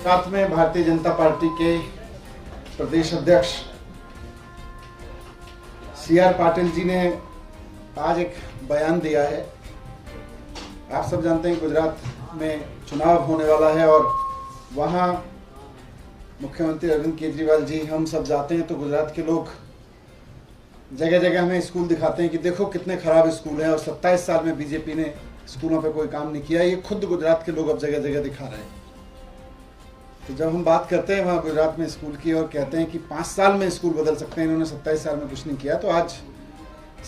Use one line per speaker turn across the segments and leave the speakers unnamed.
साथ में भारतीय जनता पार्टी के प्रदेश अध्यक्ष CR पाटिल जी ने आज एक बयान दिया है। आप सब जानते हैं गुजरात में चुनाव होने वाला है और वहाँ मुख्यमंत्री अरविंद केजरीवाल जी, हम सब जाते हैं तो गुजरात के लोग जगह जगह हमें स्कूल दिखाते हैं कि देखो कितने खराब स्कूल हैं और 27 साल में बीजेपी ने स्कूलों पे कोई काम नहीं किया। ये खुद गुजरात के लोग अब जगह जगह दिखा रहे हैं। तो जब हम बात करते हैं वहाँ गुजरात में स्कूल की और कहते हैं कि 5 साल में स्कूल बदल सकते हैं, इन्होंने 27 साल में कुछ नहीं किया, तो आज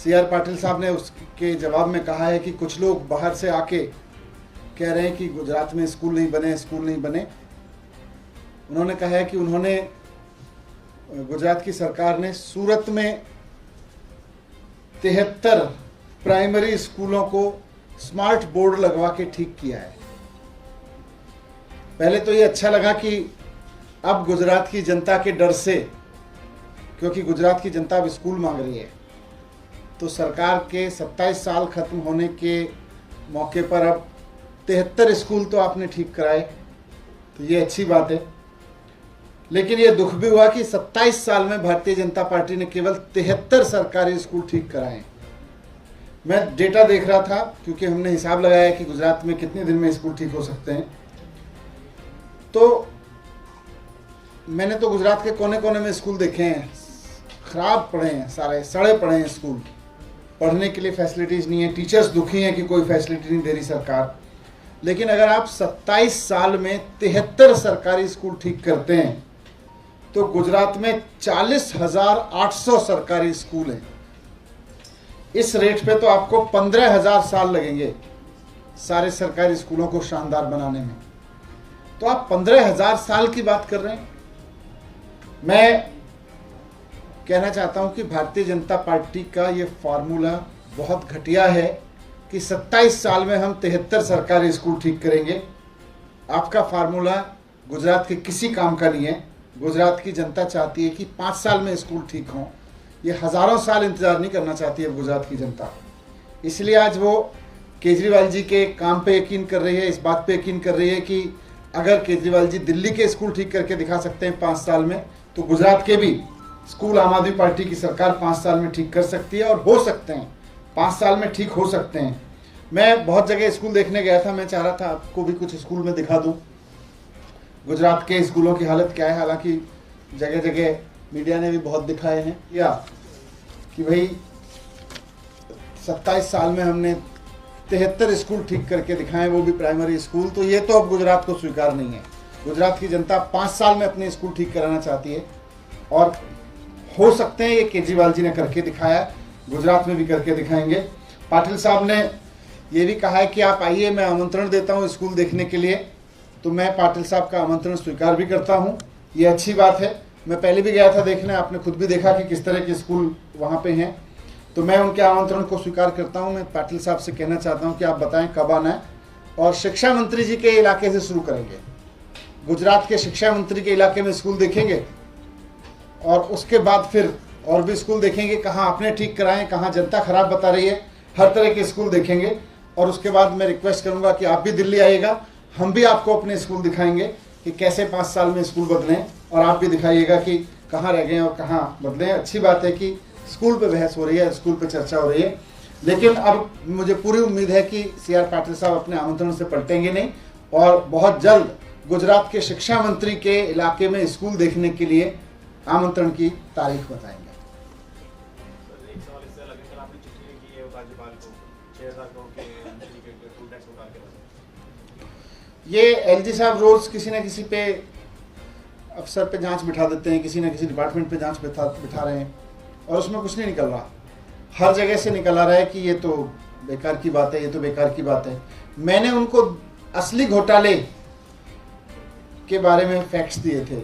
CR पाटिल साहब ने उसके जवाब में कहा है कि कुछ लोग बाहर से आके कह रहे हैं कि गुजरात में स्कूल नहीं बने। उन्होंने कहा है कि गुजरात की सरकार ने सूरत में 73 प्राइमरी स्कूलों को स्मार्ट बोर्ड लगवा के ठीक किया है। पहले तो ये अच्छा लगा कि अब गुजरात की जनता के डर से, क्योंकि गुजरात की जनता अब स्कूल मांग रही है, तो सरकार के 27 साल खत्म होने के मौके पर अब 73 स्कूल तो आपने ठीक कराए, तो ये अच्छी बात है। लेकिन ये दुख भी हुआ कि 27 साल में भारतीय जनता पार्टी ने केवल 73 सरकारी स्कूल ठीक कराए। मैं डेटा देख रहा था क्योंकि हमने हिसाब लगाया कि गुजरात में कितने दिन में स्कूल ठीक हो सकते हैं। तो मैंने तो गुजरात के कोने कोने में स्कूल देखे हैं, खराब पड़े हैं, सारे सड़े पड़े हैं स्कूल, पढ़ने के लिए फैसिलिटीज़ नहीं है, टीचर्स दुखी हैं कि कोई फैसिलिटी नहीं दे रही सरकार। लेकिन अगर आप 27 साल में 73 सरकारी स्कूल ठीक करते हैं तो गुजरात में 40,800 सरकारी स्कूल हैं। इस रेट पे तो आपको 15,000 साल लगेंगे सारे सरकारी स्कूलों को शानदार बनाने में, तो आप 15,000 साल की बात कर रहे हैं। मैं कहना चाहता हूं कि भारतीय जनता पार्टी का ये फार्मूला बहुत घटिया है कि 27 साल में हम 73 सरकारी स्कूल ठीक करेंगे। आपका फार्मूला गुजरात के किसी काम का नहीं है। गुजरात की जनता चाहती है कि 5 साल में स्कूल ठीक हों। ये हज़ारों साल इंतजार नहीं करना चाहती है गुजरात की जनता। इसलिए आज वो केजरीवाल जी के काम पे यकीन कर रही है, इस बात पे यकीन कर रही है कि अगर केजरीवाल जी दिल्ली के स्कूल ठीक करके दिखा सकते हैं 5 साल में, तो गुजरात के भी स्कूल आम आदमी पार्टी की सरकार 5 साल में ठीक कर सकती है और हो सकते हैं, 5 साल में ठीक हो सकते हैं। मैं बहुत जगह स्कूल देखने गया था, मैं चाह रहा था आपको भी कुछ स्कूल में दिखा दूं गुजरात के स्कूलों की हालत क्या है। हालांकि जगह जगह मीडिया ने भी बहुत दिखाए हैं या कि भाई 27 साल में हमने 73 स्कूल ठीक करके दिखाएं, वो भी प्राइमरी स्कूल। तो ये तो अब गुजरात को स्वीकार नहीं है। गुजरात की जनता 5 साल में अपने स्कूल ठीक कराना चाहती है और हो सकते हैं ये केजरीवाल जी ने करके दिखाया, गुजरात में भी करके दिखाएंगे। पाटिल साहब ने ये भी कहा है कि आप आइए, मैं आमंत्रण देता हूँ स्कूल देखने के लिए। तो मैं पाटिल साहब का आमंत्रण स्वीकार भी करता हूँ, ये अच्छी बात है। मैं पहले भी गया था देखने, आपने खुद भी देखा कि किस तरह के स्कूल वहाँ पे हैं। तो मैं उनके आमंत्रण को स्वीकार करता हूँ। मैं पाटिल साहब से कहना चाहता हूँ कि आप बताएं कब आना है, और शिक्षा मंत्री जी के इलाके से शुरू करेंगे। गुजरात के शिक्षा मंत्री के इलाके में स्कूल देखेंगे और उसके बाद फिर और भी स्कूल देखेंगे, कहाँ आपने ठीक कराएं, कहाँ जनता खराब बता रही है, हर तरह के स्कूल देखेंगे। और उसके बाद मैं रिक्वेस्ट करूँगा कि आप भी दिल्ली आइएगा, हम भी आपको अपने स्कूल दिखाएंगे कि कैसे 5 साल में स्कूल बदलें, और आप भी दिखाइएगा कि कहाँ रह गए और कहाँ बदलें। अच्छी बात है कि स्कूल पे बहस हो रही है, स्कूल पे चर्चा हो रही है, लेकिन अब मुझे पूरी उम्मीद है कि CR पाटिल साहब अपने आमंत्रण से पलटेंगे नहीं और बहुत जल्द गुजरात के शिक्षा मंत्री के इलाके में स्कूल देखने के लिए आमंत्रण की तारीख बताएंगे। ये LG साहब रोज किसी न किसी पे अफसर पे जांच बिठा देते हैं, किसी न किसी डिपार्टमेंट पे जांच बिठा रहे हैं और उसमें कुछ नहीं निकल रहा। हर जगह से निकल आ रहा है कि ये तो बेकार की बात है, ये तो बेकार की बात है। मैंने उनको असली घोटाले के बारे में फैक्ट्स दिए थे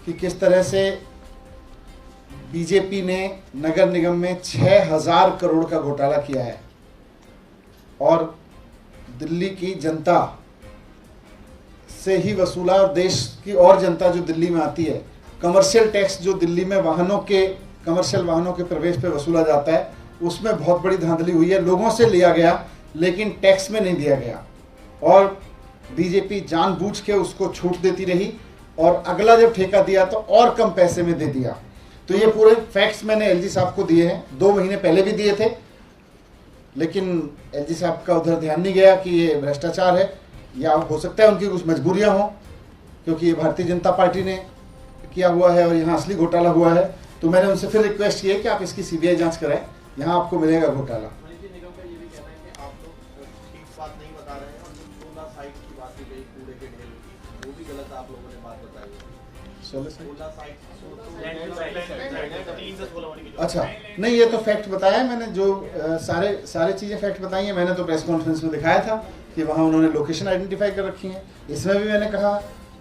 कि किस तरह से बीजेपी ने नगर निगम में 6,000 करोड़ का घोटाला किया है और दिल्ली की जनता से ही वसूला, और देश की और जनता जो दिल्ली में आती है, कमर्शियल टैक्स जो दिल्ली में कमर्शियल वाहनों के प्रवेश पे वसूला जाता है, उसमें बहुत बड़ी धांधली हुई है। लोगों से लिया गया लेकिन टैक्स में नहीं दिया गया। और बीजेपी जानबूझ के उसको छूट देती रही और अगला जब ठेका दिया तो और कम पैसे में दे दिया। तो ये पूरे फैक्ट्स मैंने एलजी साहब को दिए हैं, 2 महीने पहले भी दिए थे, लेकिन एलजी साहब का उधर ध्यान नहीं गया कि ये भ्रष्टाचार है, या हो सकता है उनकी कुछ मजबूरियां हों, क्योंकि ये भारतीय जनता पार्टी ने किया हुआ है और यहाँ असली घोटाला हुआ है। तो मैंने उनसे फिर रिक्वेस्ट की है कि आप इसकी सीबीआई जांच कराएं, यहाँ आपको मिलेगा घोटाला। अच्छा, नहीं, ये तो फैक्ट बताया है मैंने, जो सारे चीज़ें फैक्ट बताई हैं। मैंने तो प्रेस कॉन्फ्रेंस में दिखाया था कि वहाँ उन्होंने लोकेशन आइडेंटिफाई कर रखी है। इसमें भी मैंने कहा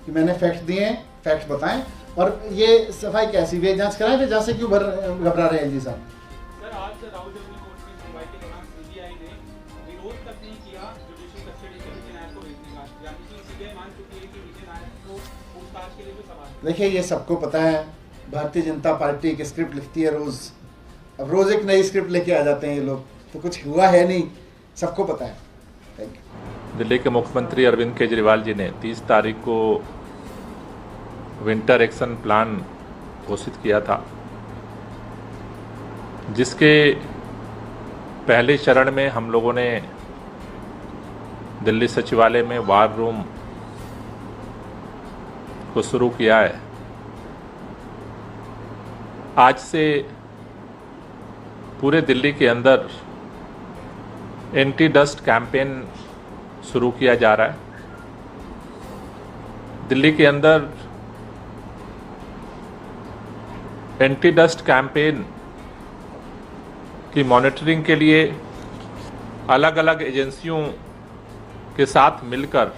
कि मैंने फैक्ट दिए हैं, फैक्ट बताएं, और ये सफाई कैसी भी जांच कराएं, फिर जहाँ से क्यों घबरा रहे हैं जी साहब।
सर, आज राहुल गांधी कोर्ट की सुनवाई के दौरान सीबीआई ने विरोध तक नहीं किया जुडिशियल कस्टडी से विजय नायर को भेजने का, यानी सीबीआई मान चुकी है कि विजय नायर को पूछताछ के लिए जो सवाल।
देखिए, ये सबको पता है, भारतीय जनता पार्टी एक स्क्रिप्ट लिखती है रोज, अब रोज एक नई स्क्रिप्ट लेके आ जाते हैं ये लोग, तो कुछ हुआ है नहीं, सबको पता है। Thank you.
दिल्ली के मुख्यमंत्री अरविंद केजरीवाल जी ने 30 तारीख को विंटर एक्शन प्लान घोषित किया था, जिसके पहले चरण में हम लोगों ने दिल्ली सचिवालय में वार रूम को शुरू किया है। आज से पूरे दिल्ली के अंदर एंटी डस्ट कैंपेन शुरू किया जा रहा है। दिल्ली के अंदर एंटी डस्ट कैंपेन की मॉनिटरिंग के लिए अलग अलग एजेंसियों के साथ मिलकर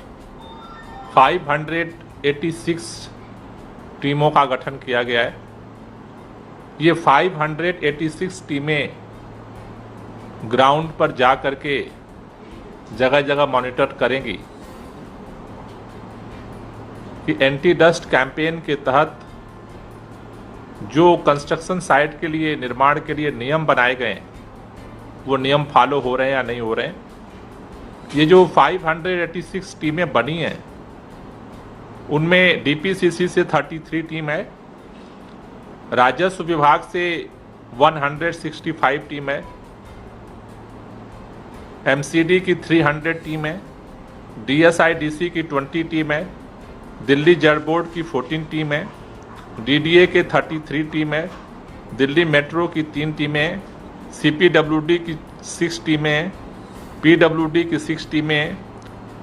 586 टीमों का गठन किया गया है। ये 586 टीमें ग्राउंड पर जा करके जगह जगह मॉनिटर करेंगी कि एंटी डस्ट कैंपेन के तहत जो कंस्ट्रक्शन साइट के लिए, निर्माण के लिए नियम बनाए गए हैं, वो नियम फॉलो हो रहे हैं या नहीं हो रहे हैं। ये जो 586 टीमें बनी हैं, उनमें डीपीसीसी से 33 टीम है, राजस्व विभाग से 165 टीम है, एमसीडी की 300 टीम है, डीएसआईडीसी की 20 टीम है, दिल्ली जल बोर्ड की 14 टीम है, डीडीए के 33 टीम है, दिल्ली मेट्रो की 3 टीमें, सीपीडब्ल्यूडी की 6 टीमें, पीडब्ल्यूडी की 6 टीमें,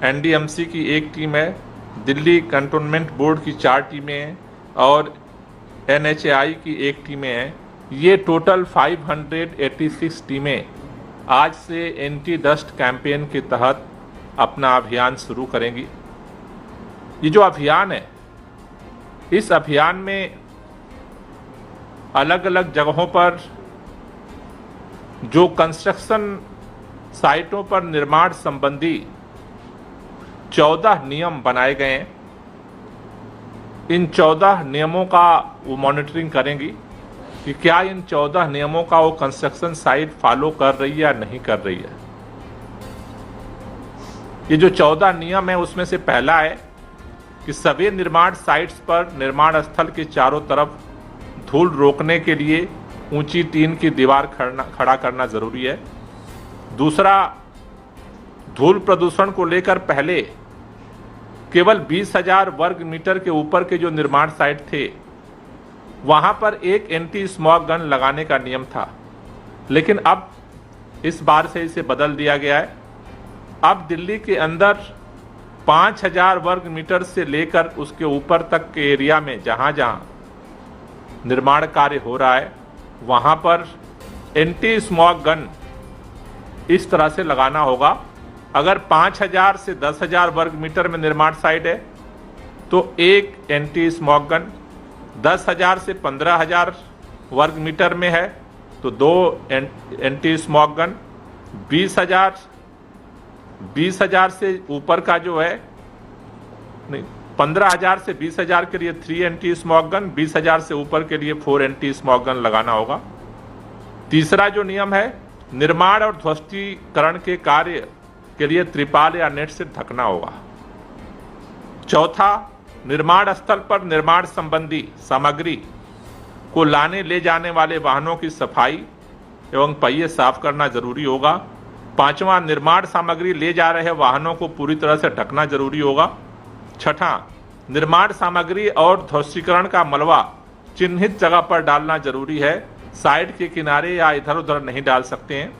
एनडीएमसी की 1 टीम है, दिल्ली कंटोनमेंट बोर्ड की 4 टीमें और एनएचएआई की 1 टीमें हैं। ये टोटल 586 टीमें आज से एंटी डस्ट कैंपेन के तहत अपना अभियान शुरू करेंगी। ये जो अभियान है, इस अभियान में अलग अलग जगहों पर जो कंस्ट्रक्शन साइटों पर निर्माण संबंधी 14 नियम बनाए गए हैं, इन 14 नियमों का वो मॉनिटरिंग करेंगी कि क्या इन 14 नियमों का वो कंस्ट्रक्शन साइट फॉलो कर रही है या नहीं कर रही है। ये जो 14 नियम है, उसमें से पहला है कि सभी निर्माण साइट्स पर निर्माण स्थल के चारों तरफ धूल रोकने के लिए ऊंची टीन की दीवार खड़ा करना जरूरी है। दूसरा, धूल प्रदूषण को लेकर पहले केवल 20,000 वर्ग मीटर के ऊपर के जो निर्माण साइट थे, वहां पर एक एंटी स्मॉग गन लगाने का नियम था, लेकिन अब इस बार से इसे बदल दिया गया है। अब दिल्ली के अंदर 5,000 वर्ग मीटर से लेकर उसके ऊपर तक के एरिया में जहां जहां निर्माण कार्य हो रहा है, वहां पर एंटी स्मॉग गन इस तरह से लगाना होगा। अगर 5,000 से 10,000 वर्ग मीटर में निर्माण साइट है तो एक एंटी स्मॉग गन, 10,000 से 15,000 वर्ग मीटर में है तो 2 एंटी स्मॉग गन, 20,000 से ऊपर का जो है, नहीं, 15,000 से 20,000 के लिए 3 एंटी स्मॉग गन, 20,000 से ऊपर के लिए 4 एंटी स्मॉग गन लगाना होगा। तीसरा जो नियम है, निर्माण और ध्वस्तीकरण के कार्य के लिए त्रिपाल या नेट से ढकना होगा। चौथा, निर्माण स्थल पर निर्माण संबंधी सामग्री को लाने ले जाने वाले वाहनों की सफाई एवं पहिए साफ करना जरूरी होगा। पांचवा, निर्माण सामग्री ले जा रहे वाहनों को पूरी तरह से ढकना जरूरी होगा। छठा, निर्माण सामग्री और ध्वस्तीकरण का मलबा चिन्हित जगह पर डालना जरूरी है, साइड के किनारे या इधर उधर नहीं डाल सकते हैं।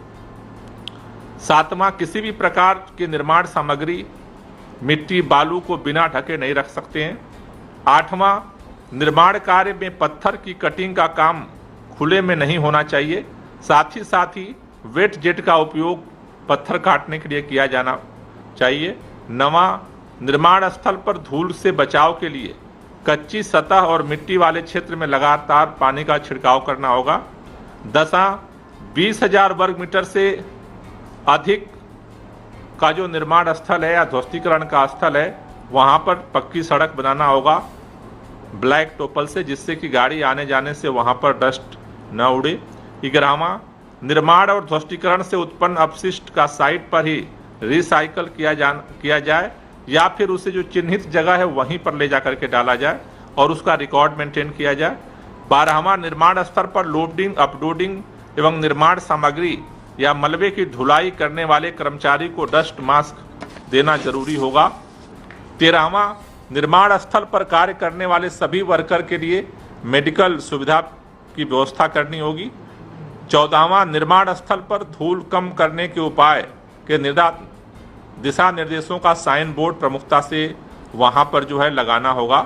सातवां, किसी भी प्रकार की निर्माण सामग्री मिट्टी बालू को बिना ढके नहीं रख सकते हैं। आठवां, निर्माण कार्य में पत्थर की कटिंग का काम खुले में नहीं होना चाहिए, साथ ही वेट जेट का उपयोग पत्थर काटने के लिए किया जाना चाहिए। नवां, निर्माण स्थल पर धूल से बचाव के लिए कच्ची सतह और मिट्टी वाले क्षेत्र में लगातार पानी का छिड़काव करना होगा। 10वां, 20,000 वर्ग मीटर से अधिक का जो निर्माण स्थल है या ध्वस्तीकरण का स्थल है वहां पर पक्की सड़क बनाना होगा ब्लैक टोपल से, जिससे कि गाड़ी आने जाने से वहां पर डस्ट न उड़े। 11वां, निर्माण और ध्वस्तीकरण से उत्पन्न अपशिष्ट का साइट पर ही रिसाइकल किया जाए या फिर उसे जो चिन्हित जगह है वहीं पर ले जाकर के डाला जाए और उसका रिकॉर्ड मेंटेन किया जाए। 12वां, निर्माण स्थल पर लोडिंग अपलोडिंग एवं निर्माण सामग्री या मलबे की धुलाई करने वाले कर्मचारी को डस्ट मास्क देना जरूरी होगा। 13वां, निर्माण स्थल पर कार्य करने वाले सभी वर्कर के लिए मेडिकल सुविधा की व्यवस्था करनी होगी। 14वां, निर्माण स्थल पर धूल कम करने के उपाय के दिशा निर्देशों का साइन बोर्ड प्रमुखता से वहां पर जो है लगाना होगा।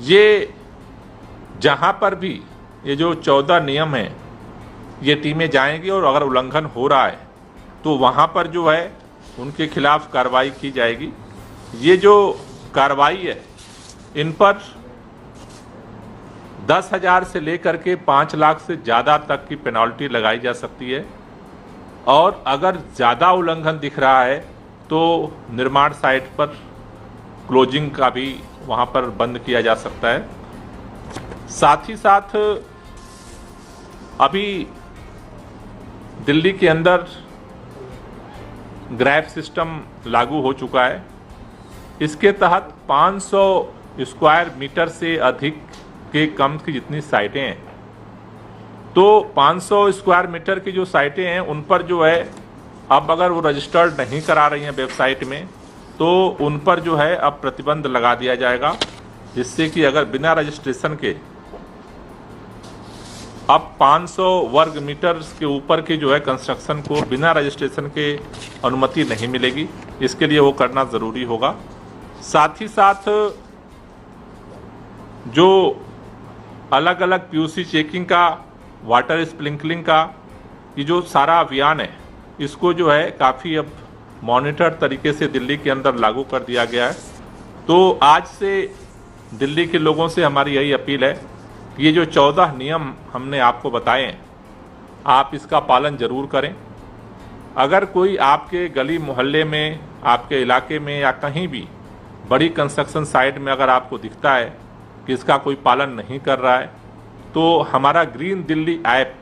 ये जहां पर भी ये जो 14 नियम है ये टीमें जाएंगी और अगर उल्लंघन हो रहा है तो वहां पर जो है उनके खिलाफ कार्रवाई की जाएगी। ये जो कार्रवाई है इन पर 10,000 से लेकर के 5 लाख से ज़्यादा तक की पेनल्टी लगाई जा सकती है और अगर ज़्यादा उल्लंघन दिख रहा है तो निर्माण साइट पर क्लोजिंग का भी वहाँ पर बंद किया जा सकता है। साथ ही साथ अभी दिल्ली के अंदर ग्रैब सिस्टम लागू हो चुका है। इसके तहत 500 स्क्वायर मीटर से अधिक के कम की जितनी साइटें हैं तो 500 स्क्वायर मीटर की जो साइटें हैं उन पर जो है अब अगर वो रजिस्टर्ड नहीं करा रही हैं वेबसाइट में तो उन पर जो है अब प्रतिबंध लगा दिया जाएगा, जिससे कि अगर बिना रजिस्ट्रेशन के अब 500 वर्ग मीटर के ऊपर के जो है कंस्ट्रक्शन को बिना रजिस्ट्रेशन के अनुमति नहीं मिलेगी। इसके लिए वो करना ज़रूरी होगा। साथ ही साथ जो अलग अलग पीयूसी चेकिंग का, वाटर स्प्रिंकलिंग का ये जो सारा अभियान है इसको जो है काफ़ी अब मॉनिटर तरीके से दिल्ली के अंदर लागू कर दिया गया है। तो आज से दिल्ली के लोगों से हमारी यही अपील है कि ये जो 14 नियम हमने आपको बताए हैं आप इसका पालन जरूर करें। अगर कोई आपके गली मोहल्ले में, आपके इलाके में या कहीं भी बड़ी कंस्ट्रक्शन साइट में अगर आपको दिखता है कि इसका कोई पालन नहीं कर रहा है तो हमारा ग्रीन दिल्ली ऐप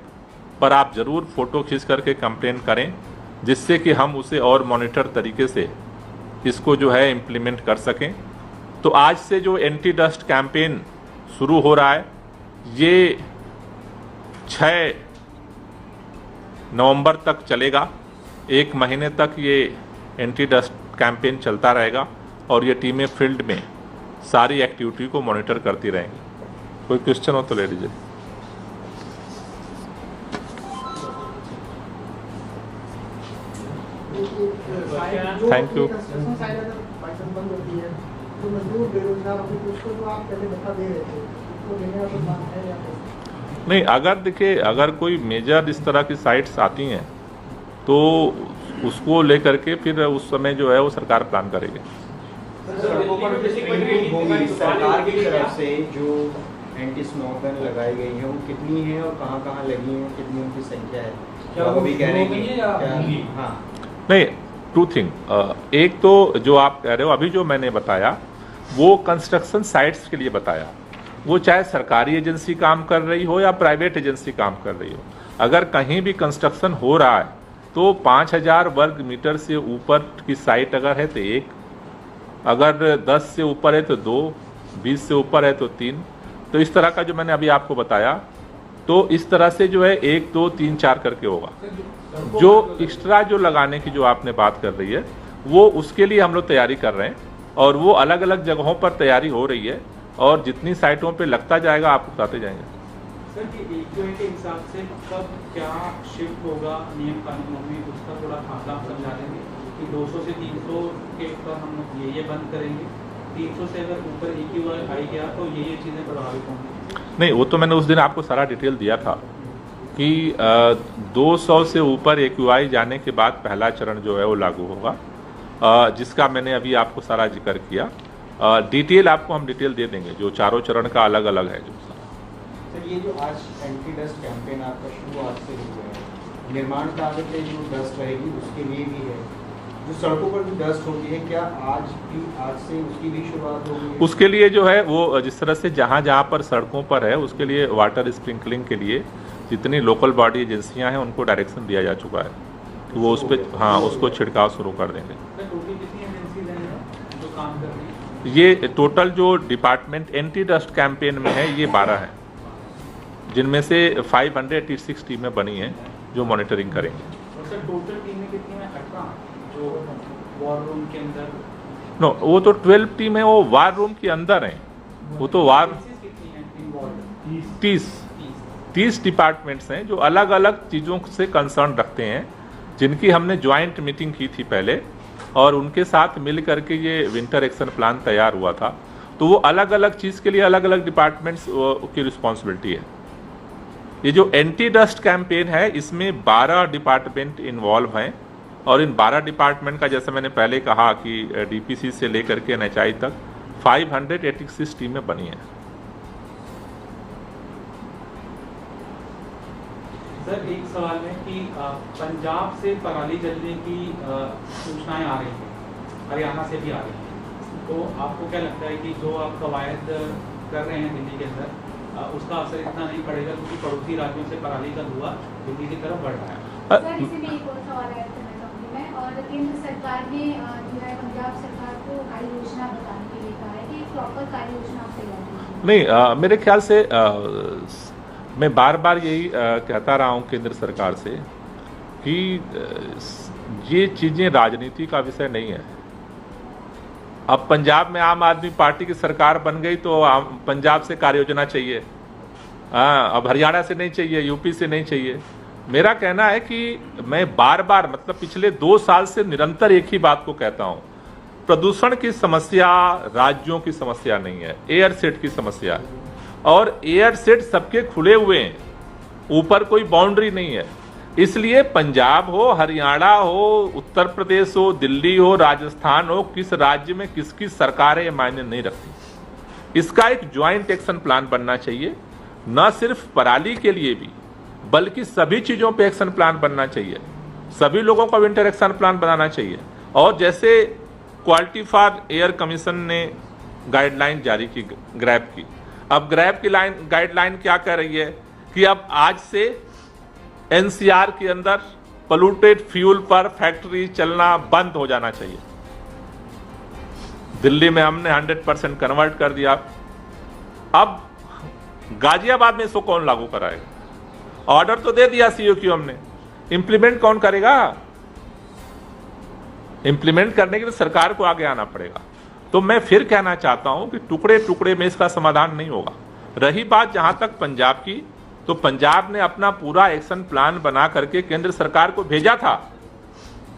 पर आप ज़रूर फ़ोटो खींच करके कंप्लेन करें, जिससे कि हम उसे और मॉनिटर तरीके से इसको जो है इम्प्लीमेंट कर सकें। तो आज से जो एंटी डस्ट कैंपेन शुरू हो रहा है ये 6 नवंबर तक चलेगा। 1 महीने तक ये एंटी डस्ट कैंपेन चलता रहेगा और ये टीमें फील्ड में सारी एक्टिविटी को मॉनिटर करती रहेंगी। कोई क्वेश्चन हो तो ले लीजिए। Thank you. नहीं, अगर देखिए अगर कोई मेजर इस तरह की साइट्स आती हैं तो उसको लेकर के फिर उस समय जो है वो सरकार प्लान करेगी।
सरकार की तरफ से जो एंटी स्नो गन लगाई गई है वो कितनी है और कहाँ लगी है, कितनी उनकी संख्या है? क्या वो भी कह रहे हैं? हाँ,
नहीं, 2 थिंग। एक तो जो आप कह रहे हो अभी जो मैंने बताया वो कंस्ट्रक्शन साइट्स के लिए बताया, वो चाहे सरकारी एजेंसी काम कर रही हो या प्राइवेट एजेंसी काम कर रही हो, अगर कहीं भी कंस्ट्रक्शन हो रहा है तो 5,000 वर्ग मीटर से ऊपर की साइट अगर है तो 1 अगर 10 से ऊपर है तो 2, 20 से ऊपर है तो 3। तो इस तरह का जो मैंने अभी आपको बताया, तो इस तरह से जो है 1, 2, 3, 4 करके होगा। जो एक्स्ट्रा जो लगाने की जो आपने बात कर रही है, वो उसके लिए हम लोग तैयारी कर रहे हैं और वो अलग अलग जगहों पर तैयारी हो रही है और जितनी साइटों पे लगता जाएगा आपको बताते जाएंगे।
सर कि AQI के हिसाब से कब क्या शिफ्ट होगा नियम कानूनों में, उसका थोड़ा खाका आप समझा देंगे कि 200 से 300 के ऊपर हम लोग ये बंद करेंगे, 300 से अगर ऊपर AQI आई गया तो ये चीज़ें प्रभावित होंगी?
नहीं, वो तो मैंने उस दिन आपको सारा डिटेल दिया था कि 200 से ऊपर AQI जाने के बाद पहला चरण जो है वो लागू होगा, जिसका मैंने अभी आपको सारा जिक्र किया। डिटेल आपको हम डिटेल दे देंगे, जो चारों चरण का अलग अलग है। जो
सर ये जो आज एंटी डस्ट कैंपेन आपका शुरू आज से हुआ है, निर्माण कार्य पे जो डस्ट रहेगी उसके लिए भी है, जो सड़कों पर जो डस्ट होती है क्या आज से उसकी भी शुरुआत होगी?
उसके लिए जो है वो जिस तरह से जहाँ जहाँ पर सड़कों पर है उसके लिए वाटर स्प्रिंकलिंग के लिए जितनी लोकल बॉडी एजेंसियाँ हैं उनको डायरेक्शन दिया जा चुका है कि वो उस पर हाँ उसको छिड़काव शुरू कर देंगे। ये टोटल जो डिपार्टमेंट एंटी डस्ट कैंपेन में है ये 12 है, जिनमें से 586 टीमें बनी हैं जो मॉनिटरिंग करेंगे।
और सर टोटल टीमें कितनी हैं? 18 जो वॉर रूम के अंदर?
नो, वो तो 12 टीम है, वो वार रूम के अंदर हैं। वो तो वार 30 डिपार्टमेंट्स हैं जो अलग अलग चीज़ों से कंसर्न रखते हैं, जिनकी हमने ज्वाइंट मीटिंग की थी पहले और उनके साथ मिल करके ये विंटर एक्शन प्लान तैयार हुआ था। तो वो अलग अलग चीज़ के लिए अलग अलग डिपार्टमेंट्स की रिस्पॉन्सिबिलिटी है। ये जो एंटी डस्ट कैंपेन है इसमें 12 डिपार्टमेंट इन्वॉल्व हैं और इन 12 डिपार्टमेंट का जैसे मैंने पहले कहा कि DPC से लेकर के NHI तक 586 टीमें बनी हैं।
सर एक सवाल है कि पंजाब से पराली जलने की सूचनाएं आ रही हैं, हरियाणा से भी आ रही हैं, तो आपको क्या लगता है कि जो आप कवायद कर रहे हैं दिल्ली के अंदर उसका असर इतना नहीं पड़ेगा क्योंकि पड़ोसी राज्यों से पराली का धुआं दिल्ली की तरफ बढ़ रहा है?
सर इसीलिए एक और सवाल ऐड करना चाहूँगी मैं, और केंद्र सरकार ने जो है पंजाब सरकार को कार्य योजना बताने के लिए कहा है कि प्रॉपर कार्य योजना तैयार
नहीं, मेरे ख्याल से मैं बार बार यही कहता रहा हूँ केंद्र सरकार से कि ये चीज़ें राजनीति का विषय नहीं है। अब पंजाब में आम आदमी पार्टी की सरकार बन गई तो पंजाब से कार्य योजना चाहिए, अब हरियाणा से नहीं चाहिए, यूपी से नहीं चाहिए। मेरा कहना है कि मैं बार बार मतलब पिछले 2 साल से निरंतर एक ही बात को कहता हूँ, प्रदूषण की समस्या राज्यों की समस्या नहीं है, एयर सेट की समस्या है और एयर सेट सबके खुले हुए हैं, ऊपर कोई बाउंड्री नहीं है। इसलिए पंजाब हो, हरियाणा हो, उत्तर प्रदेश हो, दिल्ली हो, राजस्थान हो, किस राज्य में किसकी सरकार है ये मायने नहीं रखती। इसका एक ज्वाइंट एक्शन प्लान बनना चाहिए, न सिर्फ पराली के लिए भी बल्कि सभी चीज़ों पे एक्शन प्लान बनना चाहिए। सभी लोगों का विंटर एक्शन प्लान बनाना चाहिए। और जैसे क्वालिटी फॉर एयर कमीशन ने गाइडलाइन जारी की ग्रैब की, अब ग्रैब की गाइडलाइन क्या कह रही है कि अब आज से NCR के अंदर पोल्यूटेड फ्यूल पर फैक्ट्री चलना बंद हो जाना चाहिए। दिल्ली में हमने 100% कन्वर्ट कर दिया। अब गाजियाबाद में इसको कौन लागू कराएगा? ऑर्डर तो दे दिया COQ हमने, इंप्लीमेंट कौन करेगा? इंप्लीमेंट करने के लिए सरकार को आगे आना पड़ेगा। तो मैं फिर कहना चाहता हूं कि टुकड़े टुकड़े में इसका समाधान नहीं होगा। रही बात जहां तक पंजाब की, तो पंजाब ने अपना पूरा एक्शन प्लान बना करके केंद्र सरकार को भेजा था,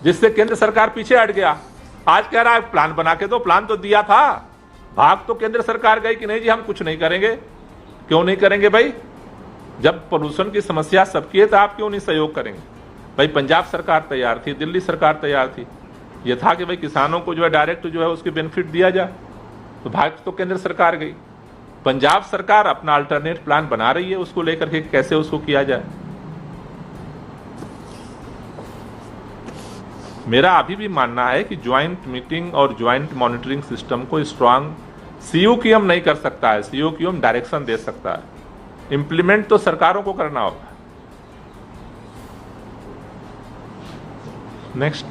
जिससे केंद्र सरकार पीछे हट गया। आज कह रहा है प्लान बना के दो, प्लान तो दिया था, भाग तो केंद्र सरकार गई कि नहीं जी हम कुछ नहीं करेंगे। क्यों नहीं करेंगे भाई? जब पोल्यूशन की समस्या सबकी है तो आप क्यों नहीं सहयोग करेंगे? भाई पंजाब सरकार तैयार थी, दिल्ली सरकार तैयार थी, यह था कि भाई किसानों को जो है डायरेक्ट जो है उसके बेनिफिट दिया जाए, तो भाग तो केंद्र सरकार गई। पंजाब सरकार अपना अल्टरनेट प्लान बना रही है, उसको लेकर के कैसे उसको किया जाए। मेरा अभी भी मानना है कि ज्वाइंट मीटिंग और ज्वाइंट मॉनिटरिंग सिस्टम को स्ट्रांग COQM नहीं कर सकता है, COQM डायरेक्शन दे सकता है, इंप्लीमेंट तो सरकारों को करना होगा। नेक्स्ट,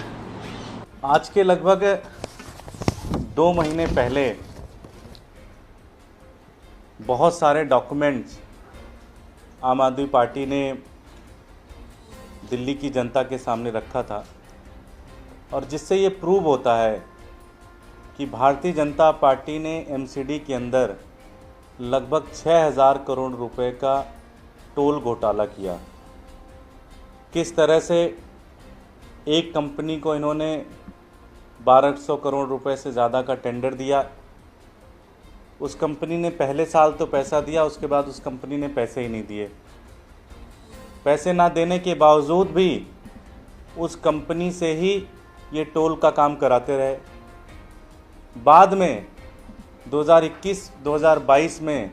आज के लगभग 2 महीने पहले बहुत सारे डॉक्यूमेंट्स आम आदमी पार्टी ने दिल्ली की जनता के सामने रखा था, और जिससे ये प्रूव होता है कि भारतीय जनता पार्टी ने एमसीडी के अंदर लगभग 6,000 करोड़ रुपए का टोल घोटाला किया। किस तरह से एक कंपनी को इन्होंने 1200 करोड़ रुपए से ज़्यादा का टेंडर दिया। उस कंपनी ने पहले साल तो पैसा दिया, उसके बाद उस कंपनी ने पैसे ही नहीं दिए। पैसे ना देने के बावजूद भी उस कंपनी से ही ये टोल का काम कराते रहे। बाद में 2021-2022 में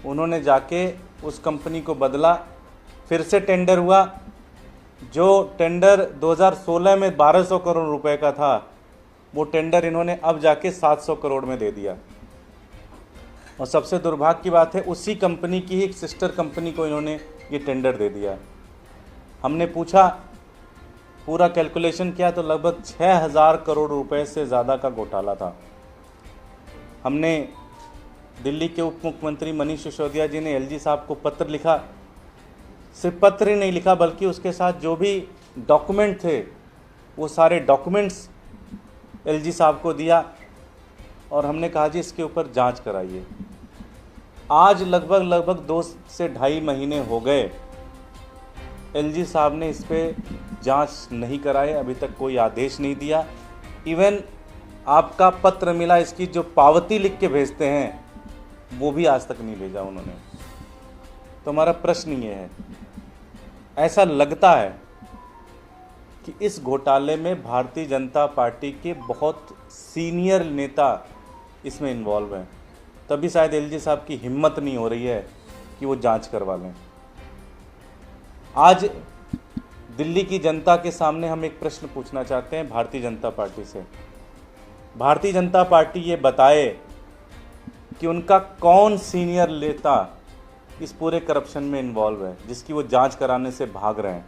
उन्होंने जाके उस कंपनी को बदला, फिर से टेंडर हुआ। जो टेंडर 2016 में 1200 करोड़ रुपए का था, वो टेंडर इन्होंने अब जाके 700 करोड़ में दे दिया। और सबसे दुर्भाग्य की बात है, उसी कंपनी की ही एक सिस्टर कंपनी को इन्होंने ये टेंडर दे दिया। हमने पूछा, पूरा कैलकुलेशन किया तो लगभग 6,000 करोड़ रुपए से ज़्यादा का घोटाला था। हमने दिल्ली के उप मुख्यमंत्री मनीष सिसोदिया जी ने एलजी साहब को पत्र लिखा। सिर्फ पत्र ही नहीं लिखा, बल्कि उसके साथ जो भी डॉक्यूमेंट थे वो सारे डॉक्यूमेंट्स एलजी साहब को दिया, और हमने कहा जी इसके ऊपर जांच कराइए। आज लगभग 2 से 2.5 महीने हो गए, एलजी साहब ने इस पे जांच नहीं कराई, अभी तक कोई आदेश नहीं दिया। इवन आपका पत्र मिला, इसकी जो पावती लिख के भेजते हैं वो भी आज तक नहीं भेजा उन्होंने। तो हमारा प्रश्न ये है, ऐसा लगता है कि इस घोटाले में भारतीय जनता पार्टी के बहुत सीनियर नेता इसमें इन्वॉल्व हैं, तभी शायद एलजी साहब की हिम्मत नहीं हो रही है कि वो जांच करवा लें। आज दिल्ली की जनता के सामने हम एक प्रश्न पूछना चाहते हैं भारतीय जनता पार्टी से। भारतीय जनता पार्टी ये बताए कि उनका कौन सीनियर नेता इस पूरे करप्शन में इन्वॉल्व है जिसकी वो जांच कराने से भाग रहे हैं।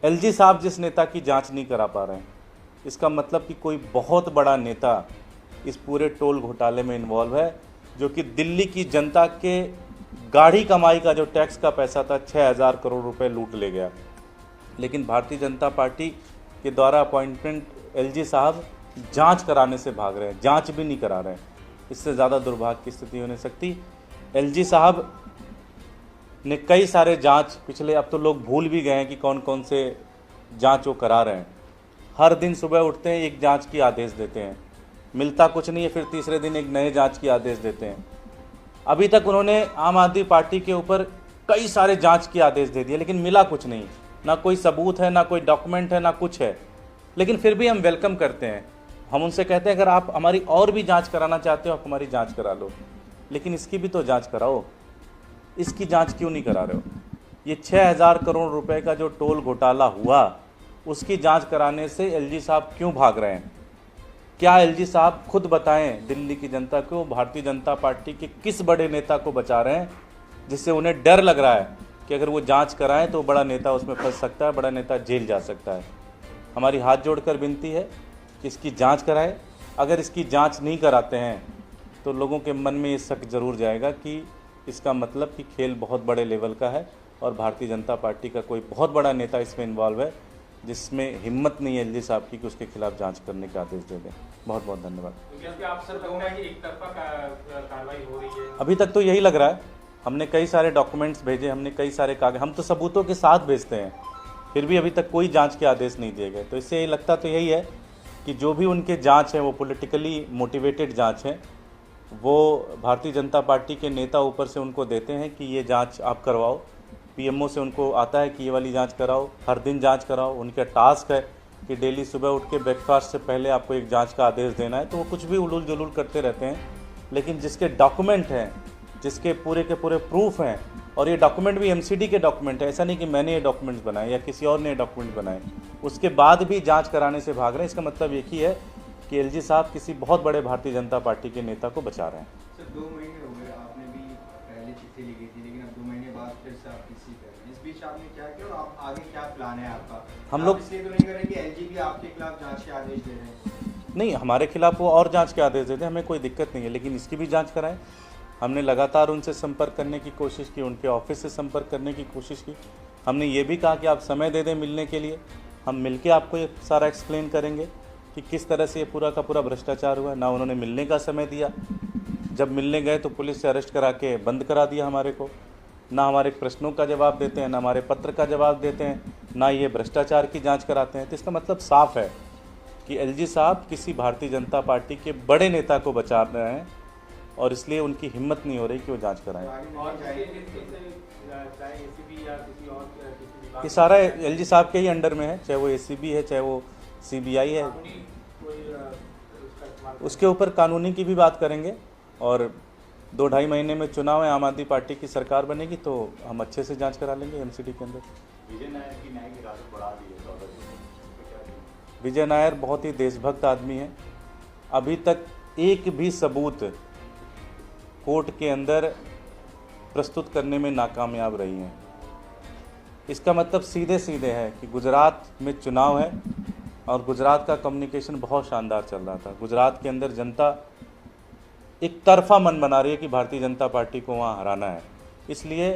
एलजी साहब जिस नेता की जांच नहीं करा पा रहे हैं, इसका मतलब कि कोई बहुत बड़ा नेता इस पूरे टोल घोटाले में इन्वॉल्व है, जो कि दिल्ली की जनता के गाढ़ी कमाई का जो टैक्स का पैसा था 6,000 करोड़ रुपए लूट ले गया। लेकिन भारतीय जनता पार्टी के द्वारा अपॉइंटमेंट एलजी साहब जांच कराने से भाग रहे हैं, जांच भी नहीं करा रहे हैं। इससे ज़्यादा दुर्भाग्य की स्थिति हो नहीं सकती। एलजी साहब ने कई सारे जांच पिछले, अब तो लोग भूल भी गए हैं कि कौन कौन से जांच वो करा रहे हैं। हर दिन सुबह उठते हैं एक जांच की आदेश देते हैं, मिलता कुछ नहीं है, फिर तीसरे दिन एक नए जांच की आदेश देते हैं। अभी तक उन्होंने आम आदमी पार्टी के ऊपर कई सारे जांच की आदेश दे दिए, लेकिन मिला कुछ नहीं, ना कोई सबूत है, ना कोई डॉक्यूमेंट है, ना कुछ है। लेकिन फिर भी हम वेलकम करते हैं। हम उनसे कहते हैं अगर आप हमारी और भी जांच कराना चाहते हो आप हमारी जांच करा लो, लेकिन इसकी भी तो जांच कराओ। इसकी जांच क्यों नहीं करा रहे हो? ये 6,000 करोड़ रुपए का जो टोल घोटाला हुआ उसकी जांच कराने से एलजी साहब क्यों भाग रहे हैं? क्या एलजी साहब खुद बताएं दिल्ली की जनता को, भारतीय जनता पार्टी के किस बड़े नेता को बचा रहे हैं जिससे उन्हें डर लग रहा है कि अगर वो जांच कराएं तो बड़ा नेता उसमें फंस सकता है, बड़ा नेता जेल जा सकता है। हमारी हाथ जोड़कर विनती है कि इसकी जांच कराए। अगर इसकी जांच नहीं कराते हैं तो लोगों के मन में ये शक जरूर जाएगा कि इसका मतलब कि खेल बहुत बड़े लेवल का है और भारतीय जनता पार्टी का कोई बहुत बड़ा नेता इसमें इन्वॉल्व है, जिसमें हिम्मत नहीं है एलजी साहब की कि उसके खिलाफ जांच करने का आदेश दे दें। बहुत बहुत धन्यवाद।
कार्रवाई हो रही है?
अभी तक तो यही लग रहा है। हमने कई सारे डॉक्यूमेंट्स भेजे, हमने कई सारे कागज, हम तो सबूतों के साथ भेजते हैं, फिर भी अभी तक कोई जांच के आदेश नहीं दिए गए। तो इससे ये लगता तो यही है कि जो भी उनके जांच है वो पॉलिटिकली मोटिवेटेड जांच है। वो भारतीय जनता पार्टी के नेता ऊपर से उनको देते हैं कि ये जांच आप करवाओ, पीएमओ से उनको आता है कि ये वाली जांच कराओ, हर दिन जांच कराओ। उनका टास्क है कि डेली सुबह उठ के ब्रेकफास्ट से पहले आपको एक जांच का आदेश देना है। तो वो कुछ भी उलूल जुलूल करते रहते हैं, लेकिन जिसके डॉक्यूमेंट हैं, जिसके पूरे के पूरे प्रूफ हैं, और ये डॉक्यूमेंट भी एमसीडी के डॉक्यूमेंट है, ऐसा नहीं कि मैंने ये डॉक्यूमेंट्स बनाए या किसी और ने डॉक्यूमेंट बनाए, उसके बाद भी जांच कराने से भाग रहे हैं। इसका मतलब एक ही है कि एलजी साहब किसी बहुत बड़े भारतीय जनता पार्टी के नेता को बचा रहे हैं।
सर 2 महीने हो गए, आपने भी पहले चिट्ठी लिखी थी, लेकिन अब 2 महीने बाद फिर से आप किसी कर रहे हैं। इस बीच आपने क्या किया और आप आगे क्या प्लान है आपका?
हम लोग
इसलिए तो नहीं कर रहे कि एलजी भी आपके खिलाफ जांच के आदेश दे रहे हैं।
नहीं, हमारे खिलाफ वो और जांच के आदेश देते, हमें कोई दिक्कत नहीं है, लेकिन इसकी भी जांच कराएं। हमने लगातार उनसे संपर्क करने की कोशिश की, उनके ऑफिस से संपर्क करने की कोशिश की। हमने ये भी कहा कि आप समय दे दें मिलने के लिए, हम मिलके आपको ये सारा एक्सप्लेन करेंगे कि किस तरह से ये पूरा का पूरा भ्रष्टाचार हुआ। ना उन्होंने मिलने का समय दिया, जब मिलने गए तो पुलिस से अरेस्ट करा के बंद करा दिया हमारे को। ना हमारे प्रश्नों का जवाब देते हैं, ना हमारे पत्र का जवाब देते हैं, ना ये भ्रष्टाचार की जांच कराते हैं। तो इसका मतलब साफ है कि एलजी साहब किसी भारतीय जनता पार्टी के बड़े नेता को बचा रहे हैं और इसलिए उनकी हिम्मत नहीं हो रही कि वो जांच कराएं। ये सारा एलजी साहब के ही अंडर में है, चाहे वो एसीबी है, चाहे वो सीबीआई है। उसके ऊपर कानूनी की भी बात करेंगे और 2-2.5 महीने में चुनाव है, आम आदमी पार्टी की सरकार बनेगी तो हम अच्छे से जांच करा लेंगे एमसीडी के अंदर।
विजय नायर की न्यायिक हिरासत बढ़ा दी है 14 दिन।
विजय नायर बहुत ही देशभक्त आदमी है। अभी तक एक भी सबूत कोर्ट के अंदर प्रस्तुत करने में नाकामयाब रही हैं। इसका मतलब सीधे सीधे है कि गुजरात में चुनाव है और गुजरात का कम्युनिकेशन बहुत शानदार चल रहा था। गुजरात के अंदर जनता एक तरफा मन बना रही है कि भारतीय जनता पार्टी को वहाँ हराना है। इसलिए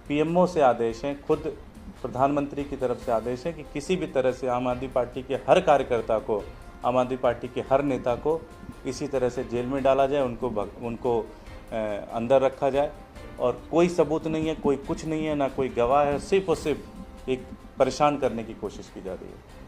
पीएमओ से आदेश हैं, खुद प्रधानमंत्री की तरफ से आदेश है कि किसी भी तरह से आम आदमी पार्टी के हर कार्यकर्ता को, आम आदमी पार्टी के हर नेता को इसी तरह से जेल में डाला जाए, उनको अंदर रखा जाए। और कोई सबूत नहीं है, कोई कुछ नहीं है, ना कोई गवाह है, सिर्फ और सिर्फ एक परेशान करने की कोशिश की जा रही है।